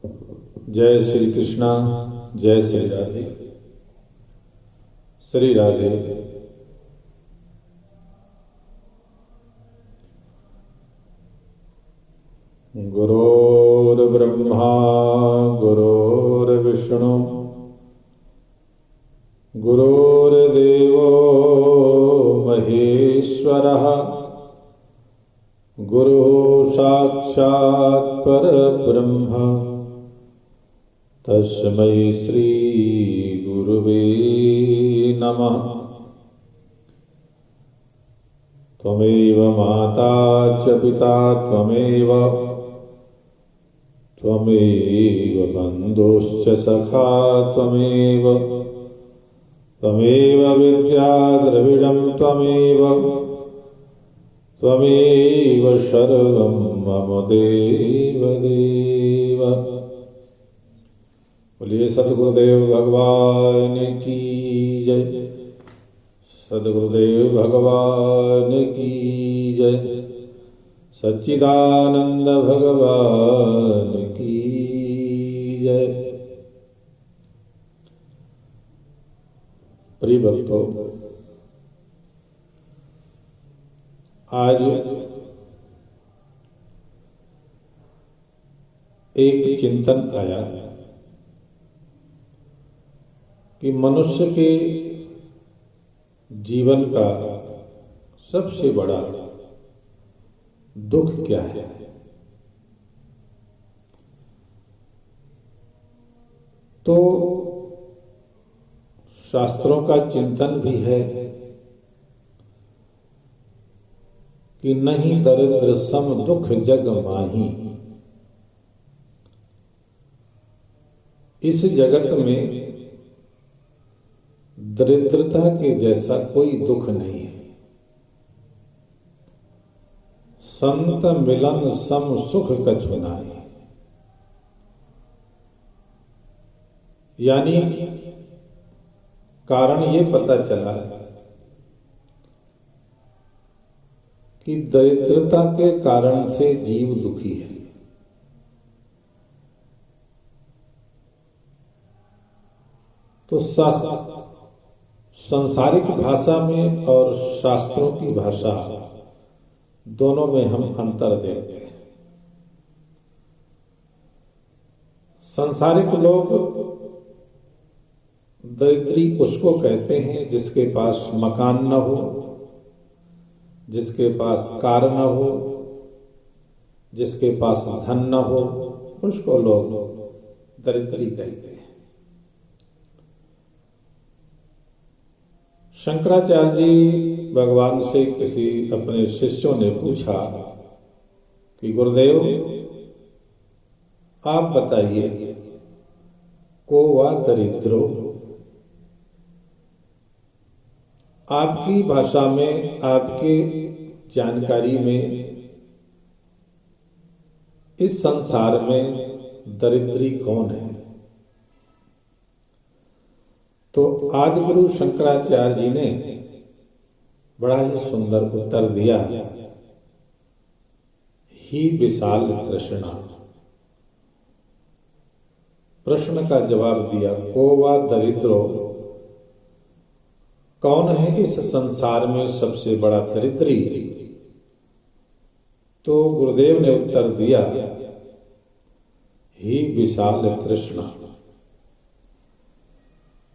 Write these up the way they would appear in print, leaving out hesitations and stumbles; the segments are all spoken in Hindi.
जय श्री कृष्णा, जय श्री राधे। श्री राधे। गुरुर्ब्रह्मा गुरुर्विष्णु गुरुर्देवो महेश्वरः गुरुः साक्षात् परब्रह्म तस्मै श्री गुरुवे नमः। त्वमेव माता च पिता त्वमेव बन्धुश्च सखा त्वमेव विद्या द्रविडं त्वमेव सर्वं मम देव देव। बोलिए सद्गुरुदेव भगवान की जय। सद्गुरुदेव भगवान की जय। सच्चिदानंद भगवान की जय। प्रिय भक्तों, आज एक चिंतन आया कि मनुष्य के जीवन का सबसे बड़ा दुख क्या है। तो शास्त्रों का चिंतन भी है कि नहीं दरिद्र सम दुख जग माही। इस जगत में दरिद्रता के जैसा कोई दुख नहीं है। संत मिलन सम सुख कछु नाहि। यानी कारण ये पता चला कि दरिद्रता के कारण से जीव दुखी है। तो सांसारिक भाषा में और शास्त्रों की भाषा दोनों में हम अंतर देखते हैं। सांसारिक लोग दरिद्री उसको कहते हैं जिसके पास मकान न हो, जिसके पास कार न हो, जिसके पास धन न हो, उसको लोग दरिद्री कहते हैं। शंकराचार्य जी भगवान से किसी अपने शिष्यों ने पूछा कि गुरुदेव आप बताइए, को वा दरिद्रो। आपकी भाषा में, आपके जानकारी में इस संसार में दरिद्री कौन है। तो आदिगुरु शंकराचार्य जी ने बड़ा ही सुंदर उत्तर दिया, ही विशाल तृष्णा। प्रश्न का जवाब दिया, को वा दरिद्रो, कौन है इस संसार में सबसे बड़ा दरिद्री। तो गुरुदेव ने उत्तर दिया, ही विशाल तृष्णा।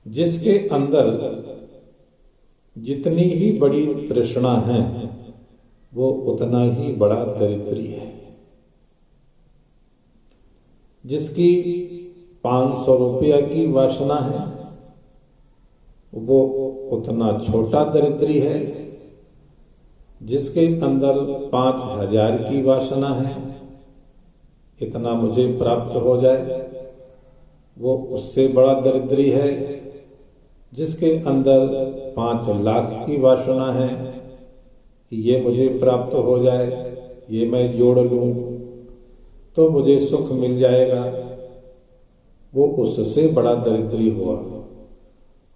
जिसके अंदर जितनी ही बड़ी तृष्णा है वो उतना ही बड़ा दरिद्री है। जिसकी 500 रुपया की वासना है वो उतना छोटा दरिद्री है। जिसके अंदर 5000 की वासना है, इतना मुझे प्राप्त हो जाए, वो उससे बड़ा दरिद्री है। जिसके अंदर 5 लाख की वासना है कि ये मुझे प्राप्त हो जाए, ये मैं जोड़ लूं तो मुझे सुख मिल जाएगा, वो उससे बड़ा दरिद्री हुआ।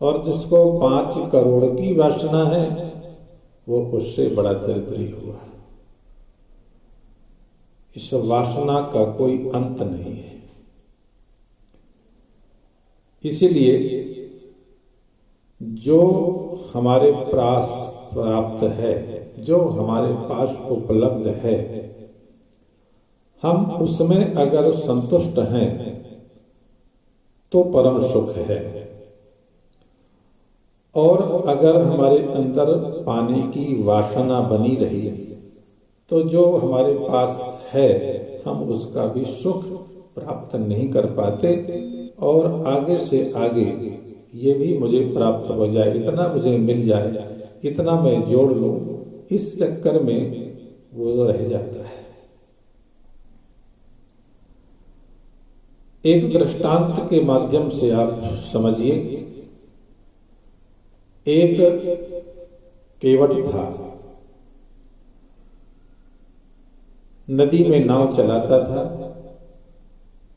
और जिसको 5 करोड़ की वासना है वो उससे बड़ा दरिद्री हुआ। इस वासना का कोई अंत नहीं है। इसीलिए जो हमारे पास प्राप्त है, जो हमारे पास उपलब्ध है, हम उसमें अगर संतुष्ट हैं तो परम सुख है। और अगर हमारे अंदर पाने की वासना बनी रही तो जो हमारे पास है हम उसका भी सुख प्राप्त नहीं कर पाते, और आगे से आगे ये भी मुझे प्राप्त हो जाए, इतना मुझे मिल जाए, इतना मैं जोड़ लूं, इस चक्कर में वो रह जाता है। एक दृष्टांत के माध्यम से आप समझिए। एक केवट था, नदी में नाव चलाता था,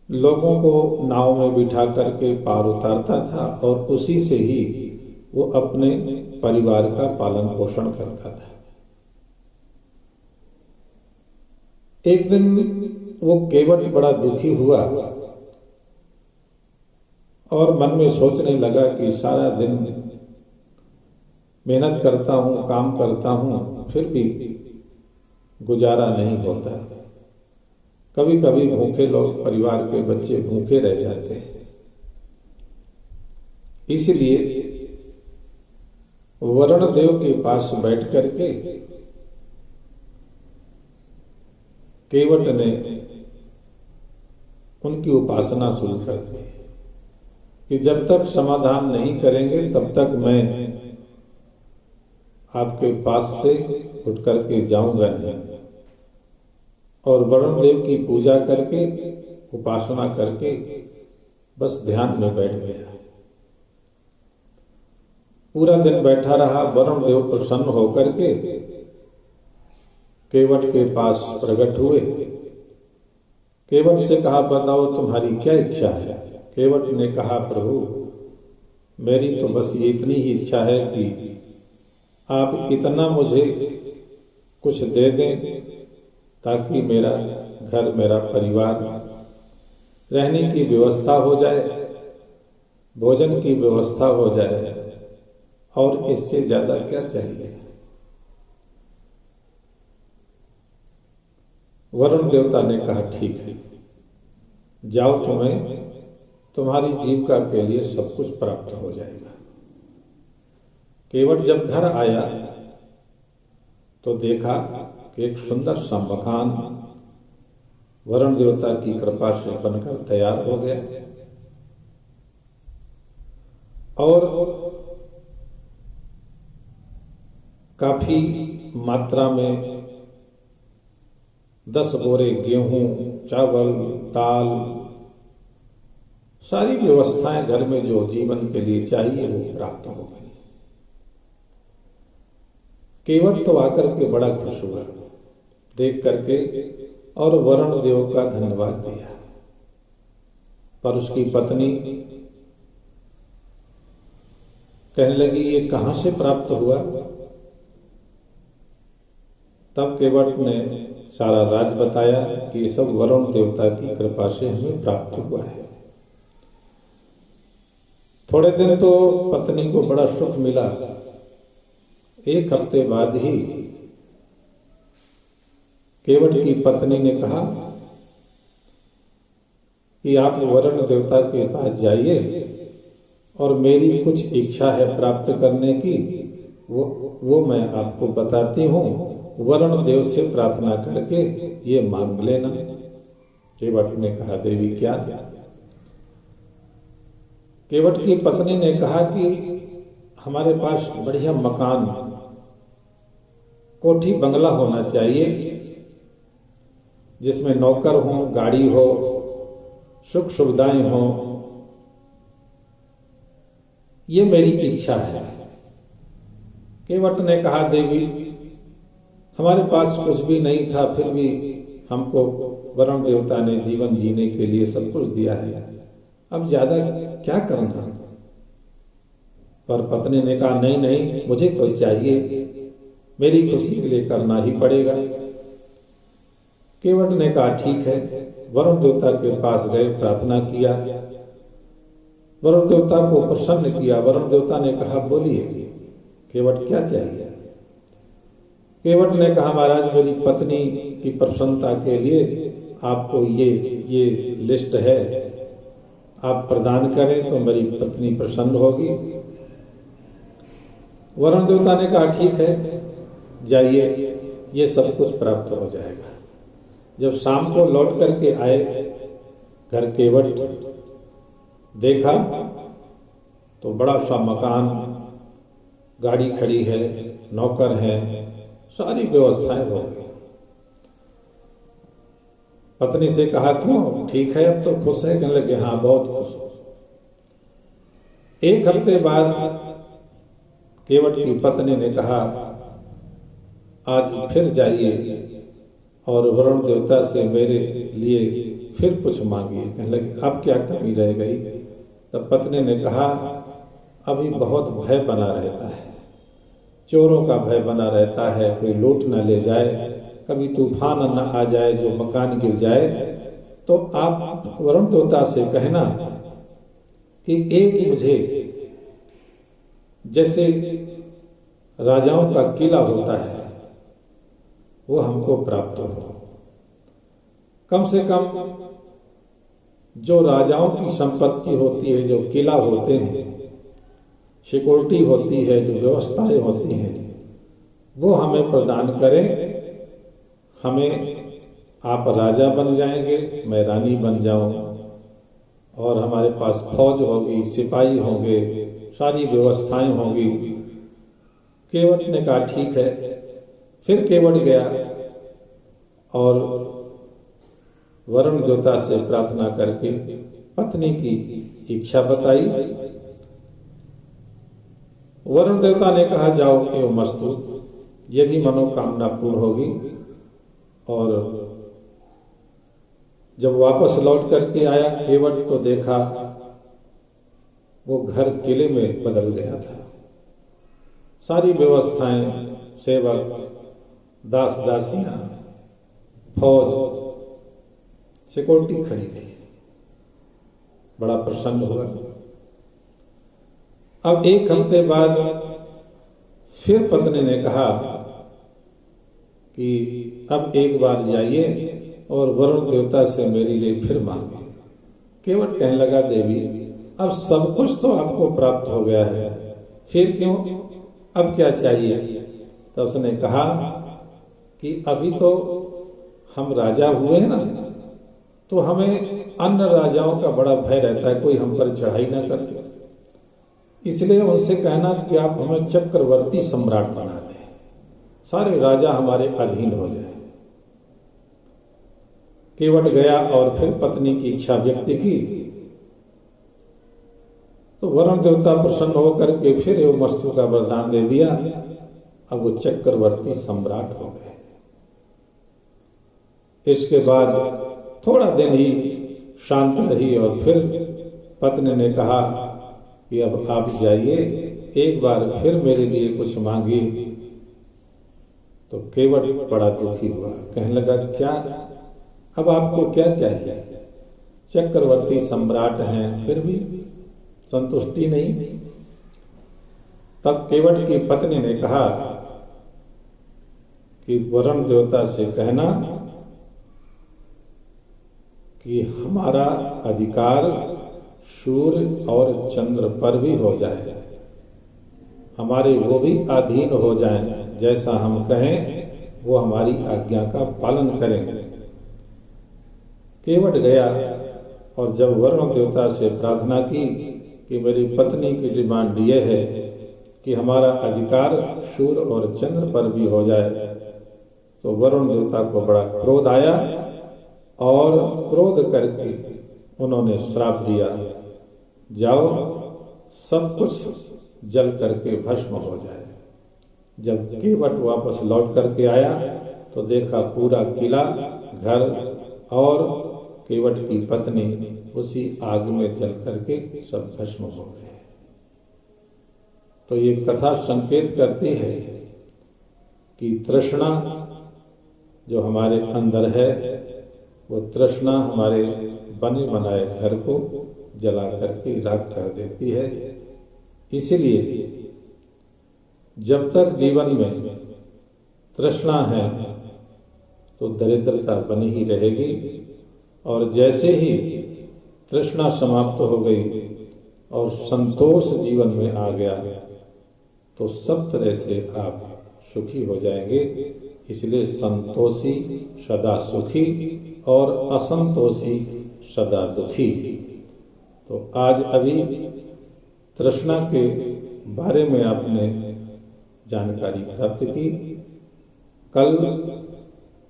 लोगों को नाव में बिठा करके पार उतारता था और उसी से ही वो अपने परिवार का पालन पोषण करता था। एक दिन वो केवट बड़ा दुखी हुआ और मन में सोचने लगा कि सारा दिन मेहनत करता हूं, काम करता हूं, फिर भी गुजारा नहीं होता। कभी कभी भूखे लोग, परिवार के बच्चे भूखे रह जाते हैं। इसलिए वरुण देव के पास बैठ करके केवट ने उनकी उपासना शुरू कर दी कि जब तक समाधान नहीं करेंगे तब तक मैं आपके पास से उठ करके जाऊंगा नहीं। और वरुण देव की पूजा करके, उपासना करके बस ध्यान में बैठ गया। पूरा दिन बैठा रहा। वरुण देव प्रसन्न होकर के केवट के पास प्रकट हुए। केवट से कहा, बताओ तुम्हारी क्या इच्छा है? केवट ने कहा, प्रभु मेरी तो बस ये इतनी ही इच्छा है कि आप इतना मुझे कुछ दे दें ताकि मेरा घर, मेरा परिवार, रहने की व्यवस्था हो जाए, भोजन की व्यवस्था हो जाए, और इससे ज्यादा क्या चाहिए। वरुण देवता ने कहा, ठीक है, जाओ, तुम्हें तुम्हारी जीविका के लिए सब कुछ प्राप्त हो जाएगा। केवट जब घर आया तो देखा कि एक सुंदर सा मकान वरुण देवता की कृपा से बनकर तैयार हो गया, और काफी मात्रा में 10 बोरे गेहूं, चावल, दाल, सारी व्यवस्थाएं घर में जो जीवन के लिए चाहिए वो प्राप्त हो गई। केवट तो आकर के बड़ा खुश हुआ देख करके और वरुण देव का धन्यवाद दिया। पर उसकी पत्नी कहने लगी, ये कहां से प्राप्त हुआ? तब केवट ने सारा राज बताया कि ये सब वरुण देवता की कृपा से हमें प्राप्त हुआ है। थोड़े दिन तो पत्नी को बड़ा सुख मिला। एक हफ्ते बाद ही केवट की पत्नी ने कहा कि आप वरुण देवता के पास जाइए और मेरी कुछ इच्छा है प्राप्त करने की, वो मैं आपको बताती हूं। वरुण देव से प्रार्थना करके ये मांग लेना। केवट ने कहा, देवी क्या? केवट की पत्नी ने कहा कि हमारे पास बढ़िया मकान, कोठी बंगला होना चाहिए जिसमें नौकर हो, गाड़ी हो, सुख सुविधाएं हो, ये मेरी इच्छा है। केवट ने कहा, देवी हमारे पास कुछ भी नहीं था, फिर भी हमको वरुण देवता ने जीवन जीने के लिए सब कुछ दिया है, अब ज्यादा क्या करना? पर पत्नी ने कहा, नहीं नहीं, मुझे तो चाहिए, मेरी खुशी के लिए करना ही पड़ेगा। केवट ने कहा, ठीक है। वरुण देवता के पास गए, प्रार्थना किया। वरुण देवता को प्रसन्न किया। वरुण देवता ने कहा, बोलिए केवट क्या चाहिए? केवट ने कहा, महाराज मेरी पत्नी की प्रसन्नता के लिए आपको ये लिस्ट है, आप प्रदान करें तो मेरी पत्नी प्रसन्न होगी। वरुण देवता ने कहा, ठीक है, जाइए, ये सब कुछ प्राप्त हो जाएगा। जब शाम को लौट करके आए घर, केवट देखा तो बड़ा सा मकान, गाड़ी खड़ी है, नौकर हैं, सारी व्यवस्थाएं हो गई। पत्नी से कहा, क्यों, ठीक है, अब तो खुश है? कहने लगे, हाँ बहुत खुश हो। एक हफ्ते बाद केवट की पत्नी ने कहा, आज फिर जाइए और वरुण देवता से मेरे लिए फिर कुछ मांगिए। कहने लगे, अब क्या कमी रह गई? तब पत्नी ने कहा, अभी बहुत भय बना रहता है, चोरों का भय बना रहता है, कोई लूट न ले जाए, कभी तूफान न आ जाए जो मकान गिर जाए। तो आप वरुण देवता से कहना कि एक मुझे जैसे राजाओं का किला होता है वो हमको प्राप्त हो। कम से कम जो राजाओं की संपत्ति होती है, जो किला होते हैं, सिक्योरिटी होती है, जो व्यवस्थाएं होती हैं, वो हमें प्रदान करें। हमें आप राजा बन जाएंगे, मैं रानी बन जाऊं, और हमारे पास फौज होगी, सिपाही होंगे, सारी व्यवस्थाएं होंगी। केवट ने कहा, ठीक है। फिर केवट गया और वरुण देवता से प्रार्थना करके पत्नी की इच्छा बताई। वरुण देवता ने कहा, जाओ एवं मस्तु, ये भी मनोकामना पूर्ण होगी। और जब वापस लौट करके आया केवट तो देखा वो घर किले में बदल गया था। सारी व्यवस्थाएं, सेवक, दास दासियां, फौज, सिक्योरिटी खड़ी थी। बड़ा प्रसन्न हुआ। अब एक हफ्ते बाद फिर पत्नी ने कहा कि अब एक बार जाइए और वरुण देवता से मेरे लिए फिर मांगे। केवट कहने लगा, देवी अब सब कुछ तो आपको प्राप्त हो गया है, फिर क्यों, अब क्या चाहिए? तो उसने कहा कि अभी तो हम राजा हुए हैं ना, तो हमें अन्य राजाओं का बड़ा भय रहता है, कोई हम पर चढ़ाई ना कर दे। इसलिए उनसे कहना कि आप हमें चक्रवर्ती सम्राट बना दें, सारे राजा हमारे अधीन हो जाए। केवट गया और फिर पत्नी की इच्छा व्यक्त की तो वरुण देवता प्रसन्न होकर के फिर एवं मस्तु का वरदान दे दिया। अब वो चक्रवर्ती सम्राट हो गए। इसके बाद थोड़ा दिन ही शांत रही और फिर पत्नी ने कहा कि अब आप जाइए, एक बार फिर मेरे लिए कुछ मांगिए। तो केवट बड़ा दुखी हुआ, कहने लगा, क्या अब आपको क्या चाहिए? चक्रवर्ती सम्राट हैं, फिर भी संतुष्टि नहीं। तब केवट की पत्नी ने कहा कि वरुण देवता से कहना कि हमारा अधिकार सूर्य और चंद्र पर भी हो जाए, हमारे वो भी अधीन हो जाएं, जैसा हम कहें वो हमारी आज्ञा का पालन करेंगे। केवट गया और जब वरुण देवता से प्रार्थना की कि मेरी पत्नी की डिमांड ये है कि हमारा अधिकार सूर्य और चंद्र पर भी हो जाए, तो वरुण देवता को बड़ा क्रोध आया और क्रोध करके उन्होंने श्राप दिया, जाओ सब कुछ जल करके भस्म हो जाए। जब केवट वापस लौट करके आया तो देखा पूरा किला, घर और केवट की पत्नी उसी आग में जल करके सब भस्म हो गए। तो ये कथा संकेत करती है कि तृष्णा जो हमारे अंदर है, वो तृष्णा हमारे बने बनाए घर को जला करके राख कर देती है। इसलिए जब तक जीवन में तृष्णा है तो दरिद्रता बनी ही रहेगी, और जैसे ही तृष्णा समाप्त हो गई और संतोष जीवन में आ गया तो सब तरह से आप सुखी हो जाएंगे। इसलिए संतोषी सदा सुखी और असंतोषी सदा दुखी। तो आज अभी तृष्णा के बारे में आपने जानकारी प्राप्त की। कल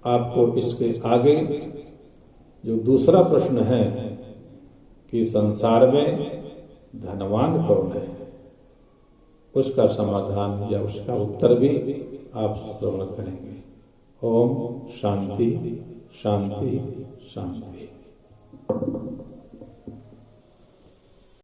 आपको इसके आगे जो दूसरा प्रश्न है कि संसार में धनवान कौन है, उसका समाधान या उसका उत्तर भी आप श्रवण करेंगे। ओम शांति शांति शांति।